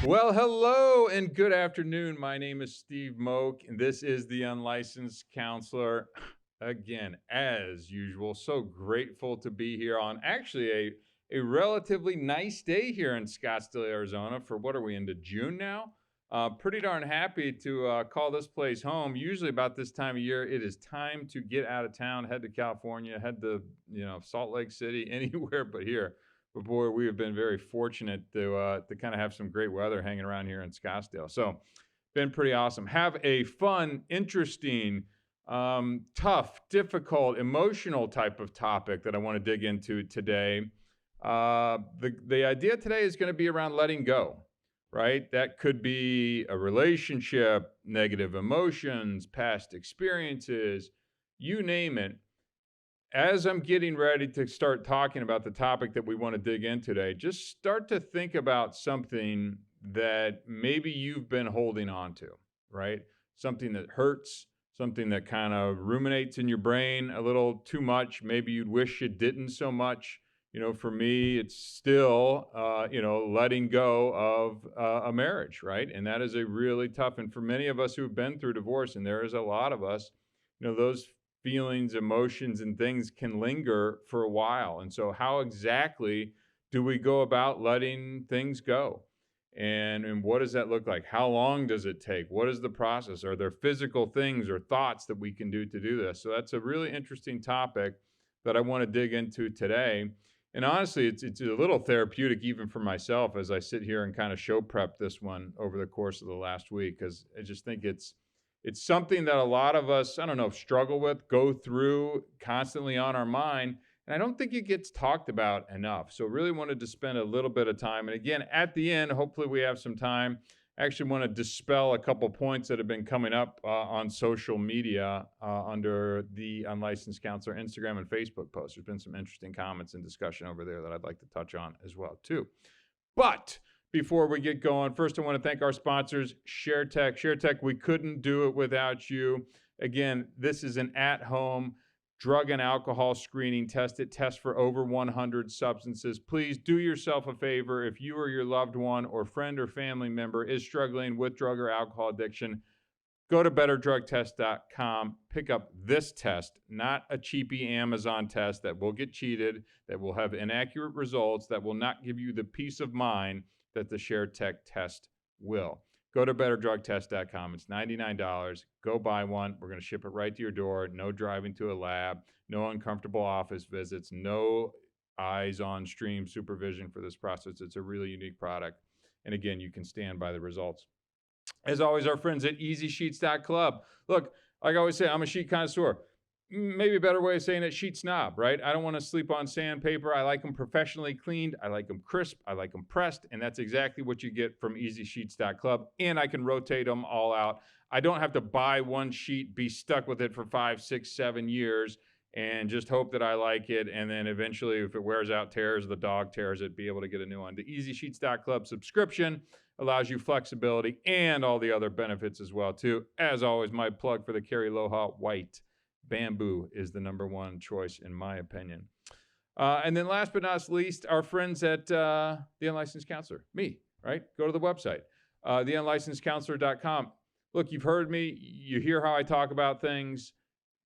Well, hello and good afternoon. My name is Steve Moak, and this is the Unlicensed Counselor. Again, as usual, so grateful to be here on actually a relatively nice day here in Scottsdale, Arizona. For what are we into June now? Pretty darn happy to call this place home. Usually, about this time of year, it is time to get out of town, head to California, head to Salt Lake City, anywhere but here. But boy, we have been very fortunate to kind of have some great weather hanging around here in Scottsdale. So, been pretty awesome. Have a fun, interesting, tough, difficult, emotional type of topic that I want to dig into today. The idea today is going to be around letting go, right? That could be a relationship, negative emotions, past experiences, you name it. As I'm getting ready to start talking about the topic that we want to dig in today, just start to think about something that maybe you've been holding on to, right? Something that hurts, something that kind of ruminates in your brain a little too much. Maybe you'd wish it didn't so much. For me, it's still, letting go of a marriage, right? And that is a really tough, and for many of us who've been through divorce, and there is a lot of us, those feelings, emotions, and things can linger for a while. And so, how exactly do we go about letting things go? And what does that look like? How long does it take? What is the process? Are there physical things or thoughts that we can do to do this? So that's a really interesting topic that I want to dig into today. And honestly, it's a little therapeutic even for myself as I sit here and kind of show prep this one over the course of the last week, because I just think it's something that a lot of us, I don't know, struggle with, go through constantly on our mind. And I don't think it gets talked about enough. So, really wanted to spend a little bit of time. And again, at the end, hopefully, we have some time. I actually want to dispel a couple points that have been coming up on social media under the Unlicensed Counselor Instagram and Facebook posts. There's been some interesting comments and discussion over there that I'd like to touch on as well, too. But before we get going, first I want to thank our sponsors, ShareTech. ShareTech, we couldn't do it without you. Again, this is an at-home drug and alcohol screening test. It tests for over 100 substances. Please do yourself a favor. If you or your loved one or friend or family member is struggling with drug or alcohol addiction, go to betterdrugtest.com, pick up this test, not a cheapy Amazon test that will get cheated, that will have inaccurate results, that will not give you the peace of mind that the ShareTech test will. Go to betterdrugtest.com. It's $99. Go buy one. We're going to ship it right to your door. No driving to a lab, no uncomfortable office visits, no eyes on stream supervision for this process. It's a really unique product. And again, you can stand by the results. As always, our friends at EasySheets.club. Look, like I always say, I'm a sheet connoisseur. Maybe a better way of saying it, sheet snob, right? I don't want to sleep on sandpaper. I like them professionally cleaned. I like them crisp. I like them pressed. And that's exactly what you get from EasySheets.club. And I can rotate them all out. I don't have to buy one sheet, be stuck with it for 5, 6, 7 years, and just hope that I like it. And then eventually, if it wears out, tears, the dog tears it, be able to get a new one. The EasySheets.club subscription allows you flexibility and all the other benefits as well, too. As always, my plug for the Carry Aloha White Bamboo is the number one choice, in my opinion. And then last but not least, our friends at The Unlicensed Counselor, me, right? Go to the website, theunlicensedcounselor.com. Look, you've heard me. You hear how I talk about things.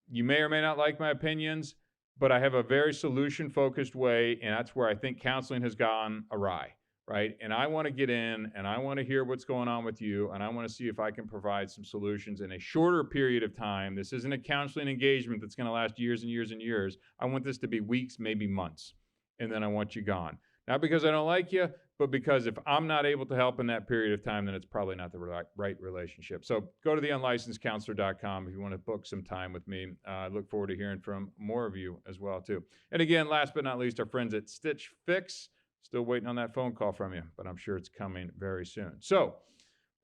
You may or may not like my opinions, but I have a very solution-focused way, and that's where I think counseling has gone awry, right? And I want to get in, and I want to hear what's going on with you, and I want to see if I can provide some solutions in a shorter period of time. This isn't a counseling engagement that's going to last years and years and years. I want this to be weeks, maybe months, and then I want you gone. Not because I don't like you, but because if I'm not able to help in that period of time, then it's probably not the right relationship. So go to theunlicenskedcounselor.com if you want to book some time with me. I look forward to hearing from more of you as well, too. And again, last but not least, our friends at Stitch Fix. Still waiting on that phone call from you, but I'm sure it's coming very soon. So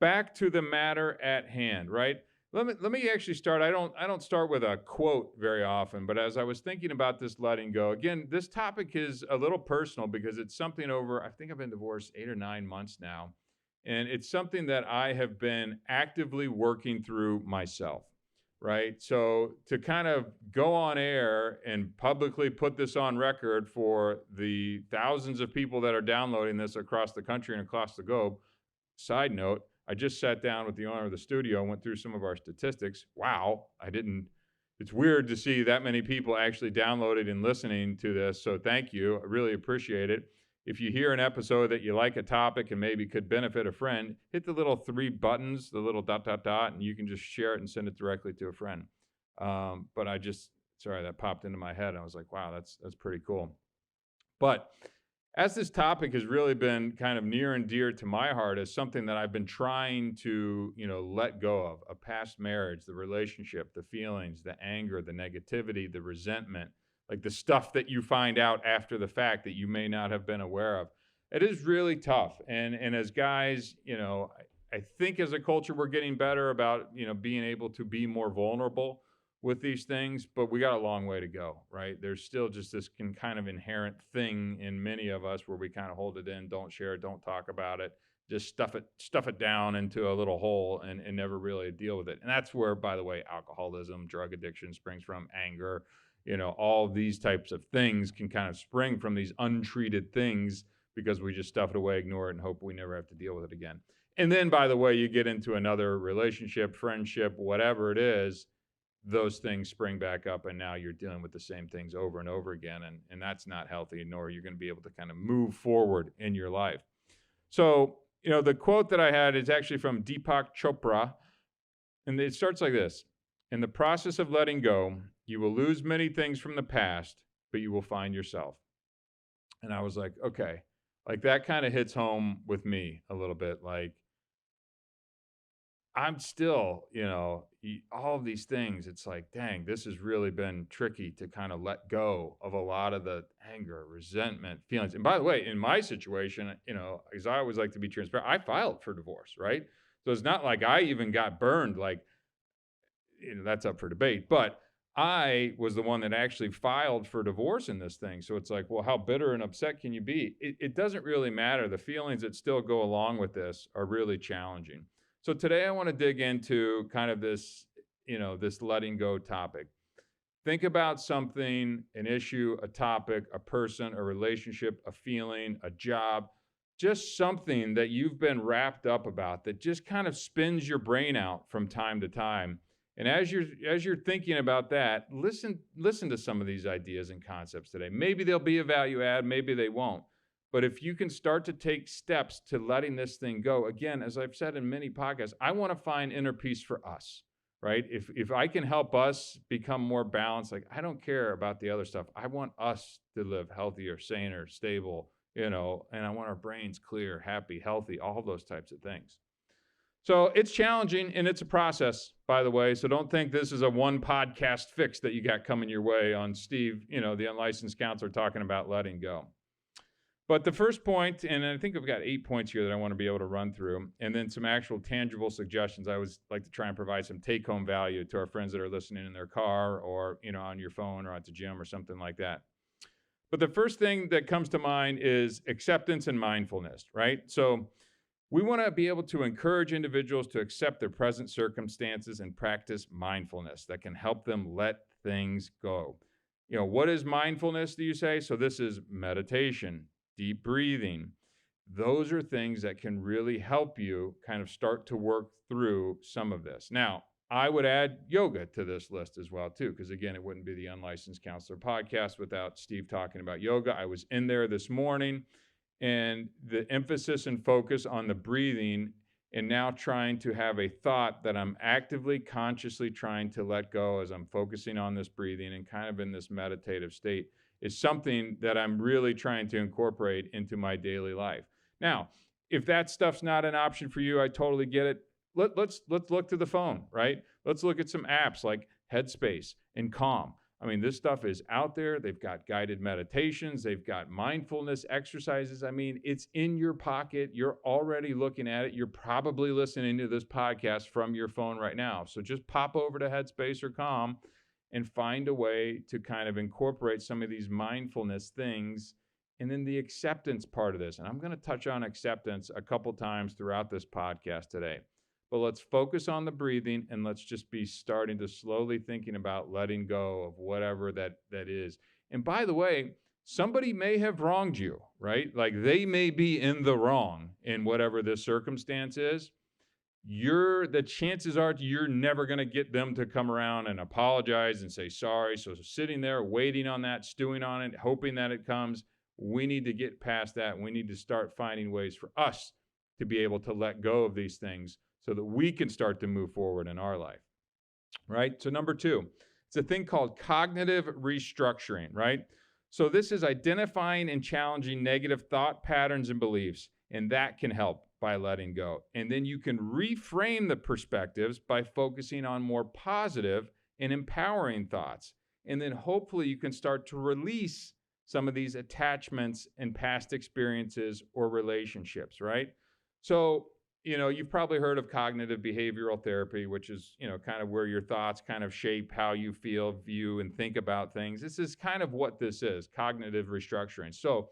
back to the matter at hand, right? Let me actually start. I don't start with a quote very often, but as I was thinking about this letting go, again, this topic is a little personal because it's something over, I think I've been divorced 8 or 9 months now, and it's something that I have been actively working through myself, right? So to kind of go on air and publicly put this on record for the thousands of people that are downloading this across the country and across the globe, side note, I just sat down with the owner of the studio and went through some of our statistics. Wow, it's weird to see that many people actually downloaded and listening to this. So thank you. I really appreciate it. If you hear an episode that you like a topic and maybe could benefit a friend, hit the little three buttons, the little dot, dot, dot, and you can just share it and send it directly to a friend. But sorry, that popped into my head. I was like, wow, that's pretty cool. But as this topic has really been kind of near and dear to my heart as something that I've been trying to, let go of, a past marriage, the relationship, the feelings, the anger, the negativity, the resentment, like the stuff that you find out after the fact that you may not have been aware of. It is really tough. And as guys, I think as a culture, we're getting better about, being able to be more vulnerable with these things, but we got a long way to go, right? There's still just this kind of inherent thing in many of us where we kind of hold it in, don't share it, don't talk about it, just stuff it down into a little hole and never really deal with it. And that's where, by the way, alcoholism, drug addiction springs from, anger, all these types of things can kind of spring from these untreated things because we just stuff it away, ignore it, and hope we never have to deal with it again. And then, by the way, you get into another relationship, friendship, whatever it is, those things spring back up, and now you're dealing with the same things over and over again, and that's not healthy, nor you're going to be able to kind of move forward in your life. So, the quote that I had is actually from Deepak Chopra, and it starts like this: in the process of letting go, you will lose many things from the past, but you will find yourself. And I was like, okay, like that kind of hits home with me a little bit. Like, I'm still, all of these things, it's like, dang, this has really been tricky to kind of let go of a lot of the anger, resentment, feelings. And by the way, in my situation, because I always like to be transparent, I filed for divorce, right? So it's not like I even got burned, like, that's up for debate. But I was the one that actually filed for divorce in this thing. So it's like, well, how bitter and upset can you be? It doesn't really matter. The feelings that still go along with this are really challenging. So today I want to dig into kind of this, this letting go topic. Think about something, an issue, a topic, a person, a relationship, a feeling, a job, just something that you've been wrapped up about that just kind of spins your brain out from time to time. And as you're thinking about that, listen to some of these ideas and concepts today. Maybe they'll be a value add, maybe they won't. But if you can start to take steps to letting this thing go, again, as I've said in many podcasts, I want to find inner peace for us, right? If I can help us become more balanced, like I don't care about the other stuff. I want us to live healthier, saner, stable, and I want our brains clear, happy, healthy, all those types of things. So it's challenging and it's a process, by the way. So don't think this is a one podcast fix that you got coming your way on Steve, the unlicensed counselor, talking about letting go. But the first point, and I think I've got 8 points here that I want to be able to run through, and then some actual tangible suggestions. I always like to try and provide some take-home value to our friends that are listening in their car or, on your phone or at the gym or something like that. But the first thing that comes to mind is acceptance and mindfulness, right? So we want to be able to encourage individuals to accept their present circumstances and practice mindfulness that can help them let things go. What is mindfulness, do you say? So this is meditation, deep breathing. Those are things that can really help you kind of start to work through some of this. Now, I would add yoga to this list as well, too, because again, it wouldn't be the Unlicensed Counselor podcast without Steve talking about yoga. I was in there this morning, and the emphasis and focus on the breathing and now trying to have a thought that I'm actively, consciously trying to let go as I'm focusing on this breathing and kind of in this meditative state is something that I'm really trying to incorporate into my daily life. Now, if that stuff's not an option for you, I totally get it. Let's look to the phone, right? Let's look at some apps like Headspace and Calm. I mean, this stuff is out there. They've got guided meditations. They've got mindfulness exercises. I mean, it's in your pocket. You're already looking at it. You're probably listening to this podcast from your phone right now. So just pop over to Headspace or Calm and find a way to kind of incorporate some of these mindfulness things. And then the acceptance part of this. And I'm going to touch on acceptance a couple times throughout this podcast today. But let's focus on the breathing and let's just be starting to slowly thinking about letting go of whatever that is. And by the way, somebody may have wronged you, right? Like they may be in the wrong in whatever this circumstance is. The chances are you're never going to get them to come around and apologize and say sorry. So sitting there waiting on that, stewing on it, hoping that it comes, we need to get past that. We need to start finding ways for us to be able to let go of these things so that we can start to move forward in our life, right? So number two, it's a thing called cognitive restructuring, right? So this is identifying and challenging negative thought patterns and beliefs, and that can help by letting go. And then you can reframe the perspectives by focusing on more positive and empowering thoughts. And then hopefully you can start to release some of these attachments and past experiences or relationships, right? So, you've probably heard of cognitive behavioral therapy, which is, kind of where your thoughts kind of shape how you feel, view, and think about things. This is kind of what this is, cognitive restructuring. So,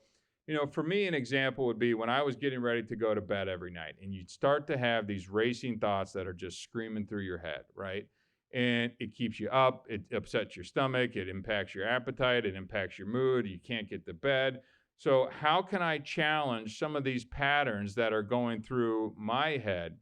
for me, an example would be when I was getting ready to go to bed every night, and you'd start to have these racing thoughts that are just screaming through your head, right? And it keeps you up, it upsets your stomach, it impacts your appetite, it impacts your mood, you can't get to bed. So, how can I challenge some of these patterns that are going through my head?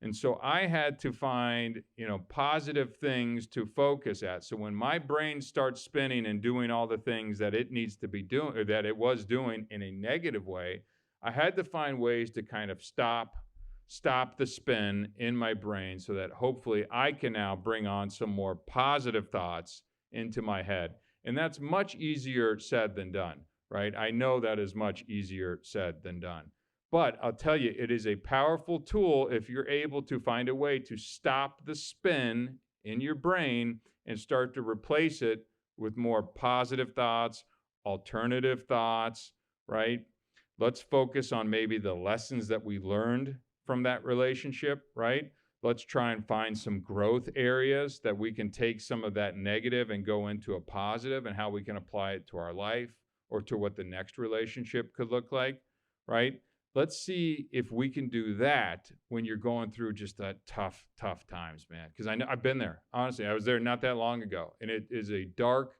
And so I had to find, positive things to focus at. So when my brain starts spinning and doing all the things that it needs to be doing, or that it was doing in a negative way, I had to find ways to kind of stop the spin in my brain so that hopefully I can now bring on some more positive thoughts into my head. And that's much easier said than done, right? I know that is much easier said than done. But I'll tell you, it is a powerful tool if you're able to find a way to stop the spin in your brain and start to replace it with more positive thoughts, alternative thoughts, right? Let's focus on maybe the lessons that we learned from that relationship, right? Let's try and find some growth areas that we can take some of that negative and go into a positive, and how we can apply it to our life or to what the next relationship could look like, right? Let's see if we can do that when you're going through just that tough times, man. Because I know I've been there. Honestly, I was there not that long ago, and it is a dark,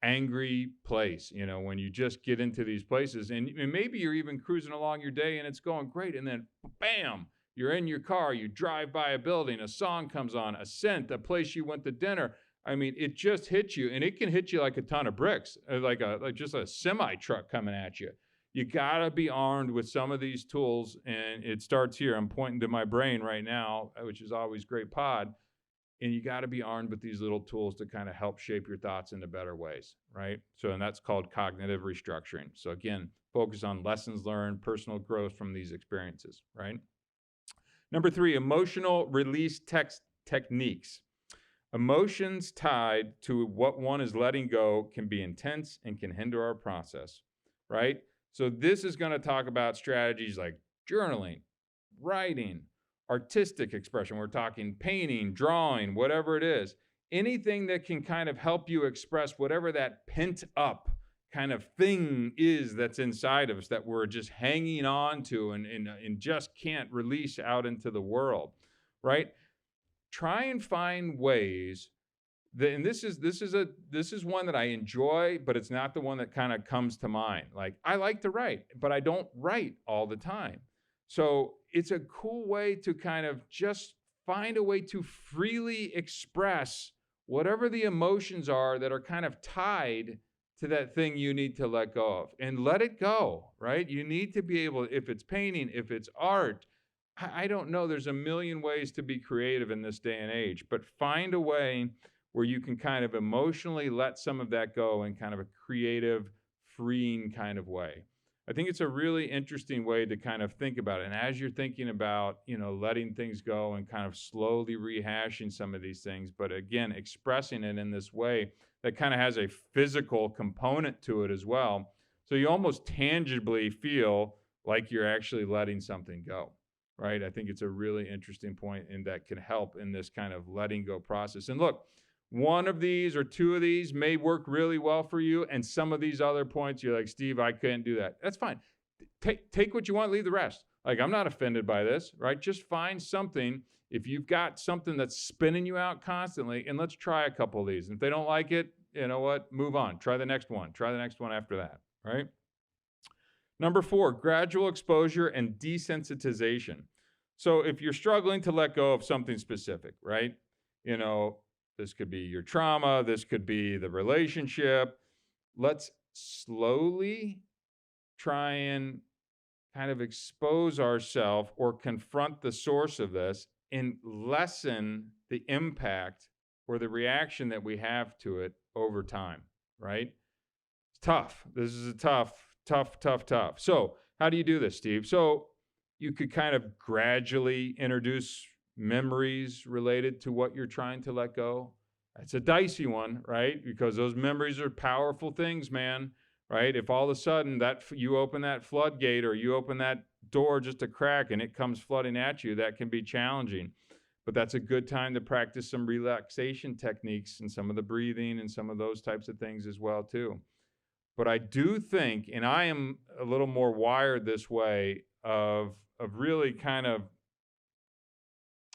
angry place. When you just get into these places, and maybe you're even cruising along your day and it's going great, and then bam, you're in your car, you drive by a building, a song comes on, a scent, a place you went to dinner. I mean, it just hits you, and it can hit you like a ton of bricks, like just a semi truck coming at you. You got to be armed with some of these tools, and it starts here. I'm pointing to my brain right now, which is always great pod, and you got to be armed with these little tools to kind of help shape your thoughts into better ways, right? So, and that's called cognitive restructuring. So again, focus on lessons learned, personal growth from these experiences, right? Number three, emotional release techniques. Emotions tied to what one is letting go can be intense and can hinder our process, right? So this is going to talk about strategies like journaling, writing, artistic expression. We're talking painting, drawing, whatever it is. Anything that can kind of help you express whatever that pent up kind of thing is that's inside of us that we're just hanging on to and just can't release out into the world, right? Try and find ways and this is one that I enjoy, but it's not the one that kind of comes to mind. Like, I like to write, but I don't write all the time. So it's a cool way to kind of just find a way to freely express whatever the emotions are that are kind of tied to that thing you need to let go of, and let it go, right? You need to be able, if it's painting, if it's art, I don't know, there's a million ways to be creative in this day and age, but find a way where you can kind of emotionally let some of that go in kind of a creative, freeing kind of way. I think it's a really interesting way to kind of think about it. And as you're thinking about, letting things go and kind of slowly rehashing some of these things, but again, expressing it in this way that kind of has a physical component to it as well. So you almost tangibly feel like you're actually letting something go, right? I think it's a really interesting point, and that can help in this kind of letting go process. And look, one of these or two of these may work really well for you, and some of these other points you're like, Steve, I couldn't do that. That's fine. Take what you want, leave the rest. Like, I'm not offended by this, right? Just find something. If you've got something that's spinning you out constantly, and let's try a couple of these. If they don't like it, you know what? Move on. Try the next one. Try the next one after that, right? Number 4, gradual exposure and desensitization. So if you're struggling to let go of something specific, right? You know, this could be your trauma, this could be the relationship. Let's slowly try and kind of expose ourselves or confront the source of this and lessen the impact or the reaction that we have to it over time, right? It's tough. This is a tough. So, how do you do this, Steve? So, you could kind of gradually introduce memories related to what you're trying to let go. It's a dicey one, right? Because those memories are powerful things, man, right? If all of a sudden that you open that floodgate or you open that door just a crack and it comes flooding at you, that can be challenging. But that's a good time to practice some relaxation techniques and some of the breathing and some of those types of things as well too. But I do think, and I am a little more wired this way of really kind of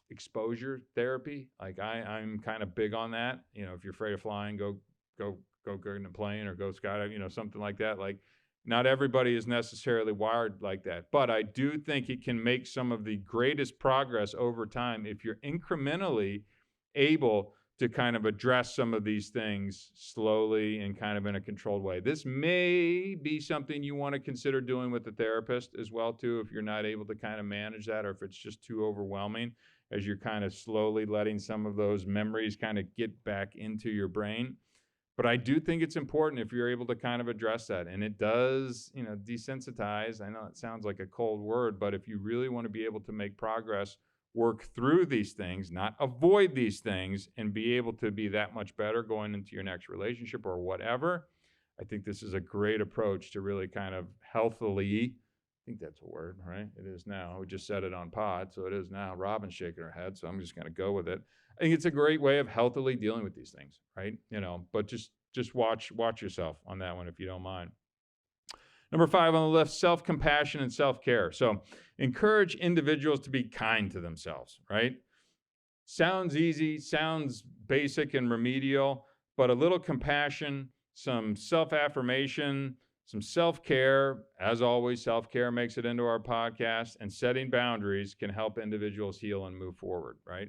exposure therapy. Like I'm kind of big on that. You know, if you're afraid of flying, go get in a plane or go skydiving, you know, something like that. Like not everybody is necessarily wired like that. But I do think it can make some of the greatest progress over time if you're incrementally able to kind of address some of these things slowly and kind of in a controlled way. This may be something you want to consider doing with the therapist as well too, if you're not able to kind of manage that or if it's just too overwhelming as you're kind of slowly letting some of those memories kind of get back into your brain. But I do think it's important if you're able to kind of address that. And it does, you know, desensitize. I know it sounds like a cold word, but if you really want to be able to make progress, work through these things, not avoid these things, and be able to be that much better going into your next relationship or whatever, I think this is a great approach to really kind of healthily, I think that's a word, right? It is now. We just said it on pod, so it is now. Robin's shaking her head, so I'm just going to go with it. I think it's a great way of healthily dealing with these things, right? You know, but just watch yourself on that one if you don't mind. Number 5 on the list, self-compassion and self-care. So encourage individuals to be kind to themselves, right? Sounds easy, sounds basic and remedial, but a little compassion, some self-affirmation, some self-care, as always, self-care makes it into our podcast, and setting boundaries can help individuals heal and move forward, right?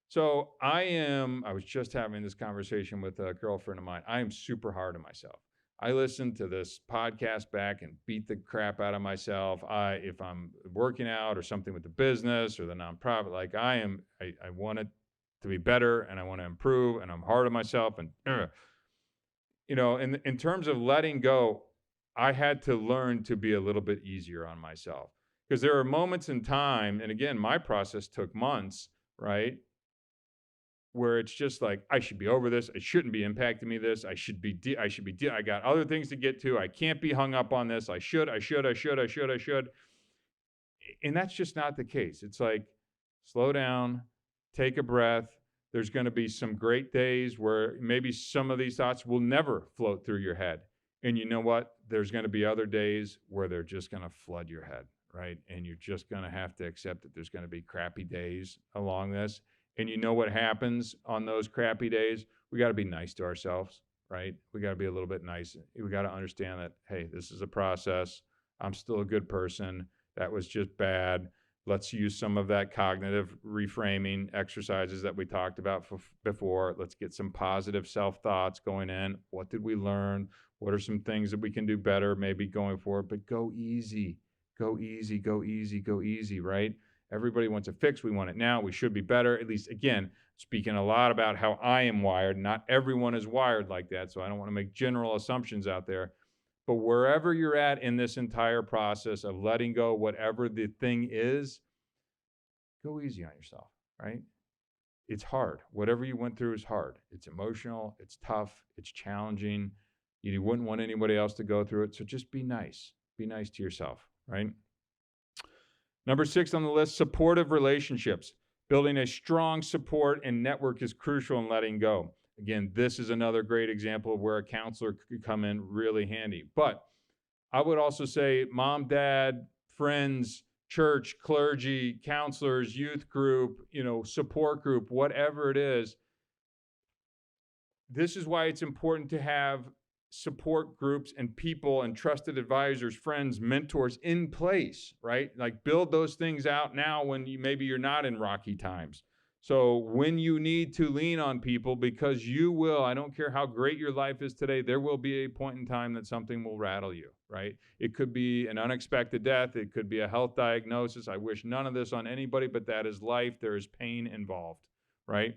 So I was just having this conversation with a girlfriend of mine. I am super hard on myself. I listen to this podcast back and beat the crap out of myself. If I'm working out or something with the business or the nonprofit, like I want it to be better and I want to improve and I'm hard on myself. And, you know, in terms of letting go, I had to learn to be a little bit easier on myself because there are moments in time, and again, my process took months, right? Where it's just like, I should be over this. It shouldn't be impacting me this. I got other things to get to. I can't be hung up on this. I should. And that's just not the case. It's like, slow down, take a breath. There's going to be some great days where maybe some of these thoughts will never float through your head. And you know what? There's going to be other days where they're just going to flood your head, right? And you're just going to have to accept that there's going to be crappy days along this. And you know what happens on those crappy days? We got to be nice to ourselves, right? We got to be a little bit nice. We got to understand that, hey, this is a process. I'm still a good person. That was just bad. Let's use some of that cognitive reframing exercises that we talked about before. Let's get some positive self-thoughts going in. What did we learn? What are some things that we can do better maybe going forward? But go easy, right? Everybody wants a fix. We want it now. We should be better. At least, again, speaking a lot about how I am wired. Not everyone is wired like that, so I don't want to make general assumptions out there. But wherever you're at in this entire process of letting go, whatever the thing is, go easy on yourself, right? It's hard. Whatever you went through is hard. It's emotional. It's tough. It's challenging. You wouldn't want anybody else to go through it. So just be nice. Be nice to yourself, right? Number 6 on the list, supportive relationships. Building a strong support and network is crucial in letting go. Again, this is another great example of where a counselor could come in really handy. But I would also say mom, dad, friends, church, clergy, counselors, youth group, support group, whatever it is, this is why it's important to have support groups and people and trusted advisors, friends, mentors in place, right? Like build those things out now when maybe you're not in rocky times. So when you need to lean on people, because you will, I don't care how great your life is today, there will be a point in time that something will rattle you, right? It could be an unexpected death. It could be a health diagnosis. I wish none of this on anybody, but that is life. There is pain involved, right?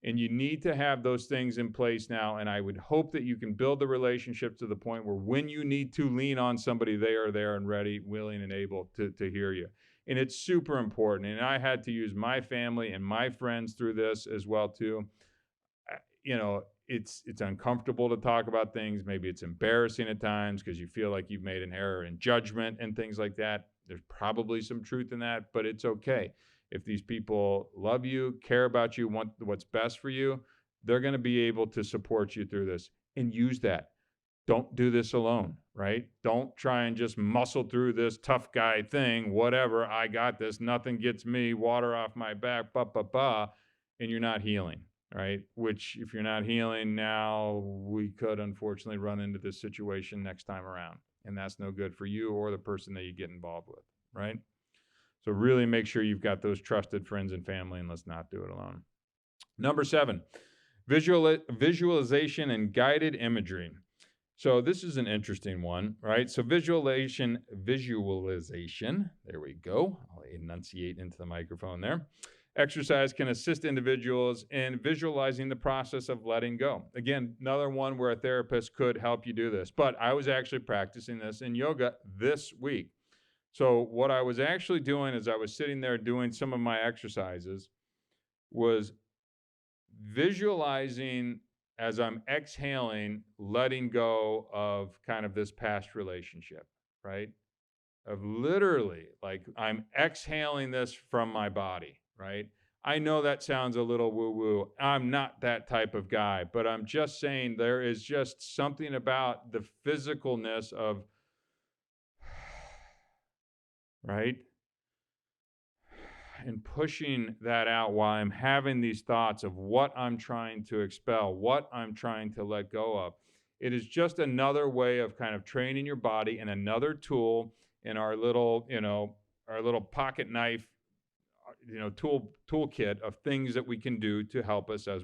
And you need to have those things in place now. And I would hope that you can build the relationship to the point where when you need to lean on somebody, they are there and ready, willing, and able to hear you. And it's super important. And I had to use my family and my friends through this as well, too. You know, it's uncomfortable to talk about things. Maybe it's embarrassing at times because you feel like you've made an error in judgment and things like that. There's probably some truth in that, but it's okay. If these people love you, care about you, want what's best for you, they're going to be able to support you through this, and use that. Don't do this alone, right? Don't try and just muscle through this tough guy thing, whatever, I got this, nothing gets me, water off my back, and you're not healing, right? Which, if you're not healing now, we could unfortunately run into this situation next time around. And that's no good for you or the person that you get involved with, right? So really make sure you've got those trusted friends and family, and let's not do it alone. Number 7, visualization and guided imagery. So this is an interesting one, right? So visualization, there we go. I'll enunciate into the microphone there. Exercise can assist individuals in visualizing the process of letting go. Again, another one where a therapist could help you do this. But I was actually practicing this in yoga this week. So what I was actually doing is I was sitting there doing some of my exercises, was visualizing as I'm exhaling, letting go of kind of this past relationship, right? Of literally, like, I'm exhaling this from my body, right? I know that sounds a little woo-woo. I'm not that type of guy, but I'm just saying there is just something about the physicalness of, right? And pushing that out while I'm having these thoughts of what I'm trying to expel, what I'm trying to let go of. It is just another way of kind of training your body, and another tool in our little, our little pocket knife, toolkit of things that we can do to help us as